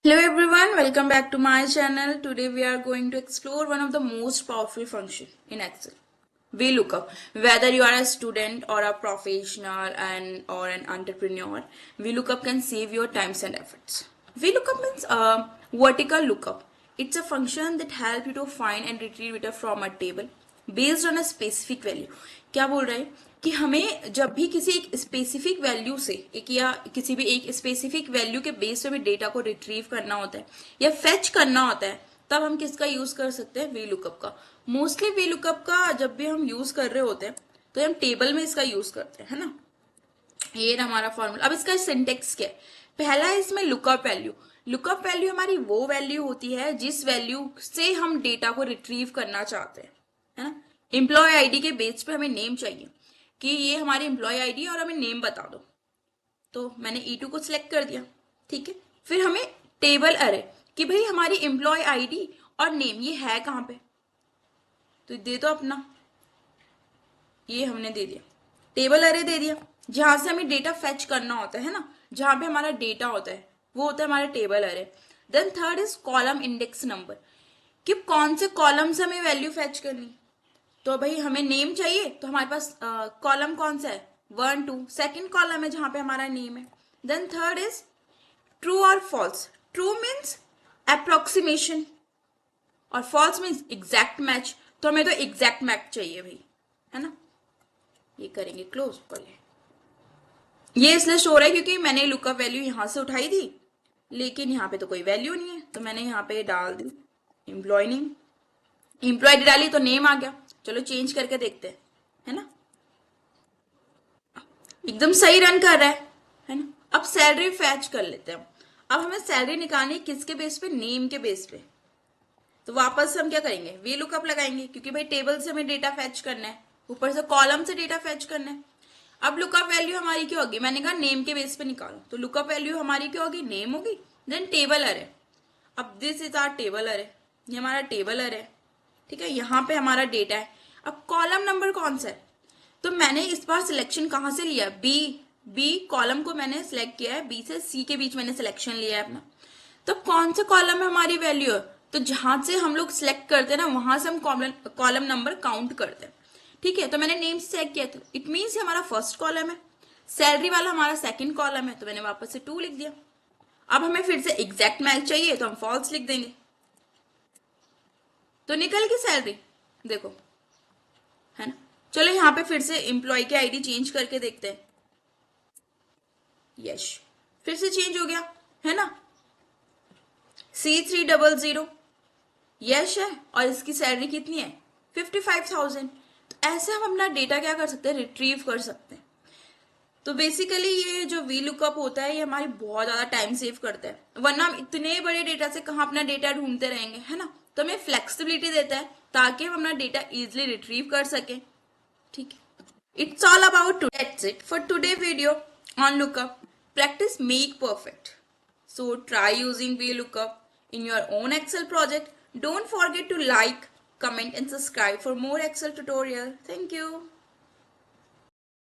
Hello everyone, welcome back to my channel. Today we are going to explore one of the most powerful function in Excel. VLOOKUP. Whether you are a student or a professional or an entrepreneur, VLOOKUP can save your times and efforts. VLOOKUP means a vertical lookup. It's a function that helps you to find and retrieve data from a table based on a specific value. क्या बोल रहे हैं कि हमें जब भी किसी एक स्पेसिफिक वैल्यू से एक या किसी भी एक स्पेसिफिक वैल्यू के बेस पे हमें डेटा को रिट्रीव करना होता है या फेच करना होता है, तब हम किसका यूज कर सकते हैं? VLOOKUP का. मोस्टली VLOOKUP का जब भी हम यूज कर रहे होते हैं तो हम टेबल में इसका यूज करते हैं, है ना. ये हमारा फॉर्मूला. अब इसका सिंटेक्स क्या है? पहला है इसमें लुकअप वैल्यू. लुकअप वैल्यू हमारी वो वैल्यू होती है जिस वैल्यू से हम डेटा को रिट्रीव करना चाहते हैं, है ना. एम्प्लॉय आईडी के बेस पे हमें नेम चाहिए कि ये हमारी एम्प्लॉय आईडी है और हमें नेम बता दो. तो मैंने E2 को सिलेक्ट कर दिया, ठीक है. फिर हमें टेबल अरे कि भाई हमारी एम्प्लॉय आईडी और नेम ये है कहां पे, तो दे दो अपना. ये हमने दे दिया. टेबल अरे दे दिया जहां से हमें डेटा फेच करना होता है ना, जहां पे हमारा डेटा होता है वो होता है हमारा table array. Then third is column index number कि कौन से कॉलम से हमें वैल्यू फेच करनी. तो भाई हमें नेम चाहिए तो हमारे पास कॉलम कौन सा है? 1 2. सेकेंड कॉलम है जहां पे हमारा नेम है. देन थर्ड इज ट्रू और फॉल्स. ट्रू मीन्स अप्रोक्सीमेशन और फॉल्स मीन्स एग्जैक्ट मैच. तो हमें तो एग्जैक्ट मैच चाहिए भाई, है ना. ये करेंगे क्लोज कर ले. ये इसलिए शो रहा है क्योंकि मैंने लुकअप वैल्यू यहां से उठाई थी, लेकिन यहाँ पे तो कोई वैल्यू नहीं है, तो मैंने यहाँ पे डाल दी एम्प्लॉय नेम. एम्प्लॉय डाली तो नेम आ गया. चलो चेंज करके देखते हैं, है ना. एकदम सही रन कर रहा है ना. अब सैलरी फैच कर लेते हैं. अब हमें सैलरी निकालनी किसके बेस पे? नेम के बेस पे. तो वापस से हम क्या करेंगे? VLOOKUP लगाएंगे क्योंकि भाई टेबल से हमें डेटा फैच करना है, ऊपर से कॉलम से डेटा फैच करना है. अब लुकअप वैल्यू हमारी क्या होगी? मैंने कहा नेम के बेस पे निकालो, तो लुकअप वैल्यू हमारी क्या होगी? नेम होगी. देन टेबल अरे. अब दिस इज आवर टेबल अरे. ये हमारा टेबल अरे है, ठीक है. यहाँ पे हमारा डेटा है. अब कॉलम नंबर कौन सा है? तो मैंने इस बार सिलेक्शन कहां से लिया? बी कॉलम को मैंने सिलेक्ट किया है. बी से सी के बीच मैंने सिलेक्शन लिया है अपना. तो कौन से कॉलम में हमारी वैल्यू है? तो जहां से हम लोग सिलेक्ट करते हैं ना, वहां से हम कॉलम नंबर काउंट करते हैं, ठीक है. तो मैंने नेम से चेक किया, तो इट मीन्स हमारा फर्स्ट कॉलम है. सैलरी वाला हमारा सेकंड कॉलम है, तो मैंने वापस से 2 लिख दिया. अब हमें फिर से एग्जैक्ट मैच चाहिए तो हम फॉल्स लिख देंगे. तो निकल गई सैलरी, देखो, है ना. चलो यहाँ पे फिर से एम्प्लॉय की आईडी चेंज करके देखते हैं. यस, फिर से चेंज हो गया, है ना. C300 यश है और इसकी सैलरी कितनी है? 55,000. तो ऐसे हम अपना डेटा क्या कर सकते हैं? रिट्रीव कर सकते हैं. तो बेसिकली ये जो VLOOKUP होता है ये हमारी बहुत ज्यादा टाइम सेव करता है, वरना हम इतने बड़े डेटा से कहाँ अपना डेटा ढूंढते रहेंगे, है ना. तो हमें फ्लेक्सिबिलिटी देता है ताकि हम अपना डेटा इजिली रिट्रीव कर सकें, ठीक है. It's all about to. That's it for today video on lookup. Practice make perfect. So try using VLOOKUP in your own Excel project. Don't forget to like, comment and subscribe for more Excel tutorial. Thank you.